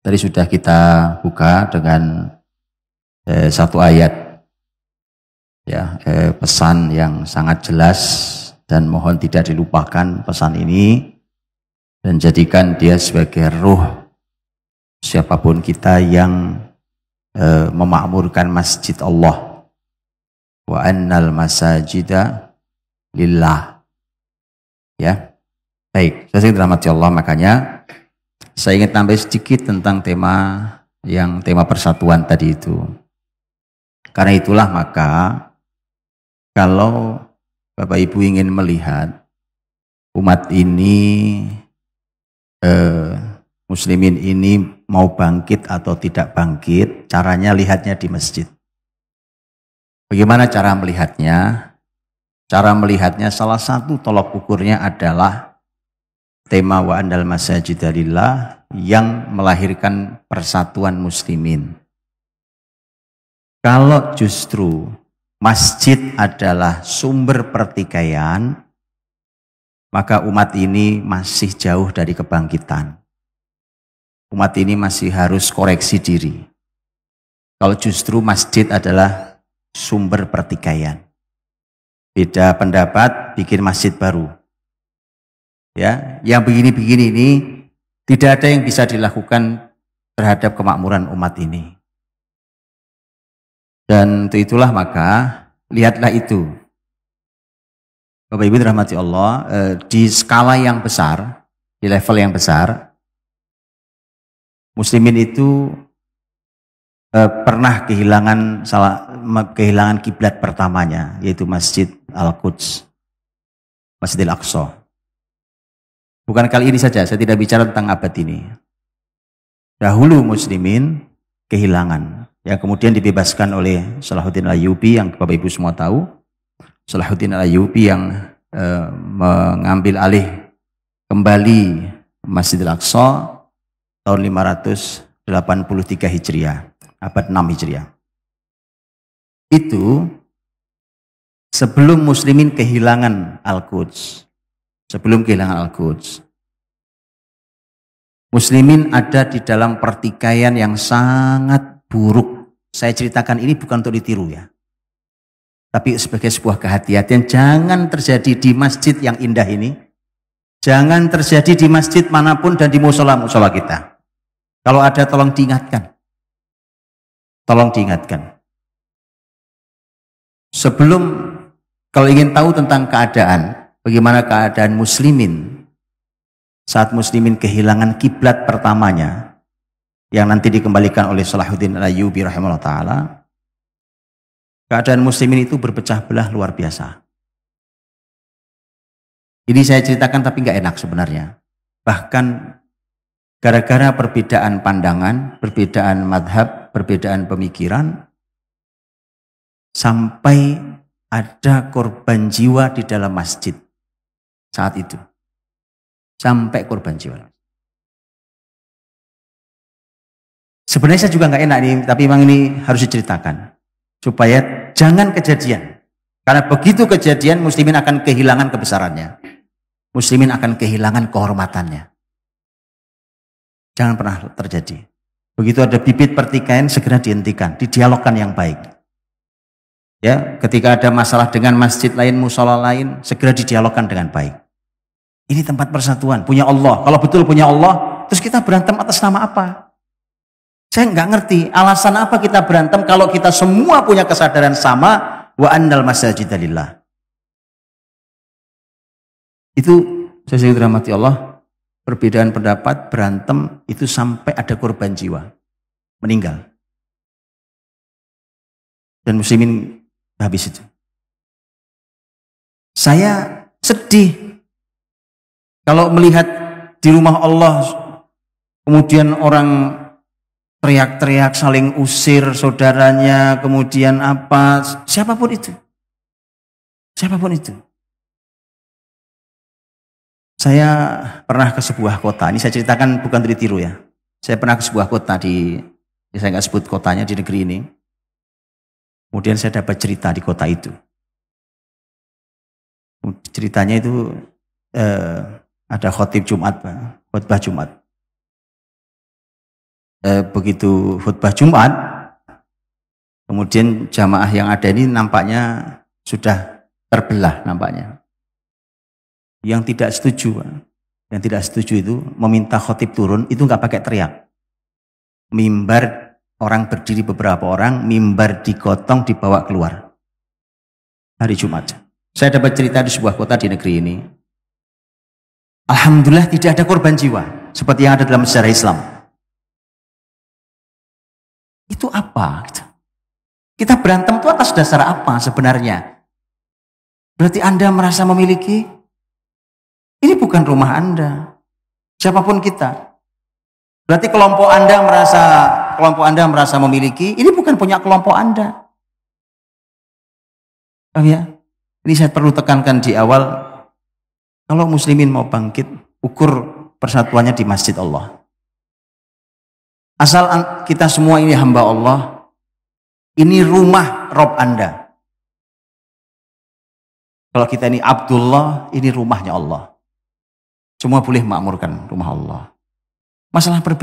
Tadi sudah kita buka dengan satu ayat, ya, pesan yang sangat jelas dan mohon tidak dilupakan pesan ini dan jadikan dia sebagai ruh siapapun kita yang memakmurkan masjid Allah. Wa annal masajida lillah. Ya, baik. Saya dirahmati Allah, makanya saya ingin tambah sedikit tentang tema persatuan tadi itu. Karena itulah maka kalau Bapak Ibu ingin melihat umat ini, muslimin ini mau bangkit atau tidak bangkit, caranya lihatnya di masjid. Bagaimana cara melihatnya? Cara melihatnya salah satu tolok ukurnya adalah tema wa andal masajida lillah yang melahirkan persatuan muslimin. Kalau justru masjid adalah sumber pertikaian, maka umat ini masih jauh dari kebangkitan. Umat ini masih harus koreksi diri. Kalau justru masjid adalah sumber pertikaian. Beda pendapat, bikin masjid baru. Ya, yang begini-begini ini tidak ada yang bisa dilakukan terhadap kemakmuran umat ini. Dan untuk itulah maka lihatlah itu. Bapak Ibu dirahmati Allah, di skala yang besar, di level yang besar, muslimin itu pernah kehilangan kiblat pertamanya, yaitu Masjid Al-Quds, Masjidil Aqsa. Bukan kali ini saja, saya tidak bicara tentang abad ini. Dahulu muslimin kehilangan, yang kemudian dibebaskan oleh Salahuddin Al-Ayyubi yang Bapak Ibu semua tahu. Salahuddin Al-Ayyubi yang mengambil alih kembali Masjidil Aqsa tahun 583 Hijriah. Abad 6 Hijriah. Itu sebelum muslimin kehilangan Al-Quds. Sebelum kehilangan Al-Quds. Muslimin ada di dalam pertikaian yang sangat buruk. Saya ceritakan ini bukan untuk ditiru ya. Tapi sebagai sebuah kehati-hatian, jangan terjadi di masjid yang indah ini. Jangan terjadi di masjid manapun dan di musola-musola kita. Kalau ada tolong diingatkan. Tolong diingatkan. Sebelum, kalau ingin tahu tentang keadaan, bagaimana keadaan muslimin saat muslimin kehilangan kiblat pertamanya yang nanti dikembalikan oleh Salahuddin Al-Ayyubi rahimahullah ta'ala, keadaan muslimin itu berpecah belah luar biasa. Ini saya ceritakan tapi nggak enak sebenarnya. Bahkan gara-gara perbedaan pandangan, perbedaan madhab, perbedaan pemikiran, sampai ada korban jiwa di dalam masjid saat itu. Sampai korban jiwa. Sebenarnya saya juga nggak enak nih, tapi memang ini harus diceritakan. Supaya jangan kejadian. Karena begitu kejadian, muslimin akan kehilangan kebesarannya. Muslimin akan kehilangan kehormatannya. Jangan pernah terjadi. Begitu ada bibit pertikaian, segera dihentikan, didialogkan yang baik. Ya, ketika ada masalah dengan masjid lain, musola lain, segera didialogkan dengan baik. Ini tempat persatuan, punya Allah. Kalau betul punya Allah, terus kita berantem atas nama apa? Saya nggak ngerti alasan apa kita berantem kalau kita semua punya kesadaran sama, wa annal masajida lillah. Itu saya dirahmati Allah. Perbedaan pendapat, berantem, itu sampai ada korban jiwa. Meninggal. Dan muslimin habis itu. Saya sedih. Kalau melihat di rumah Allah, kemudian orang teriak-teriak, saling usir saudaranya, kemudian apa, siapapun itu. Siapapun itu. Saya pernah ke sebuah kota, ini saya ceritakan bukan ditiru ya. Saya pernah ke sebuah kota saya nggak sebut kotanya, di negeri ini. Kemudian saya dapat cerita di kota itu. Ceritanya itu ada khotib Jumat, khotbah Jumat. begitu khutbah Jumat, kemudian jamaah yang ada ini nampaknya sudah terbelah nampaknya. Yang tidak setuju itu meminta khotib turun, itu nggak pakai teriak. Mimbar orang berdiri beberapa orang, mimbar digotong dibawa keluar hari Jumat. Saya dapat cerita di sebuah kota di negeri ini. Alhamdulillah tidak ada korban jiwa seperti yang ada dalam sejarah Islam. Itu apa? Kita berantem itu atas dasar apa sebenarnya? Berarti Anda merasa memiliki? Ini bukan rumah Anda. Siapapun kita. Berarti kelompok Anda merasa memiliki, ini bukan punya kelompok Anda. Paham ya? Ini saya perlu tekankan di awal, kalau muslimin mau bangkit, ukur persatuannya di masjid Allah. Asal kita semua ini hamba Allah, ini rumah Rob Anda. Kalau kita ini Abdullah, ini rumahnya Allah. Semua boleh makmurkan rumah Allah. Masalah perbedaan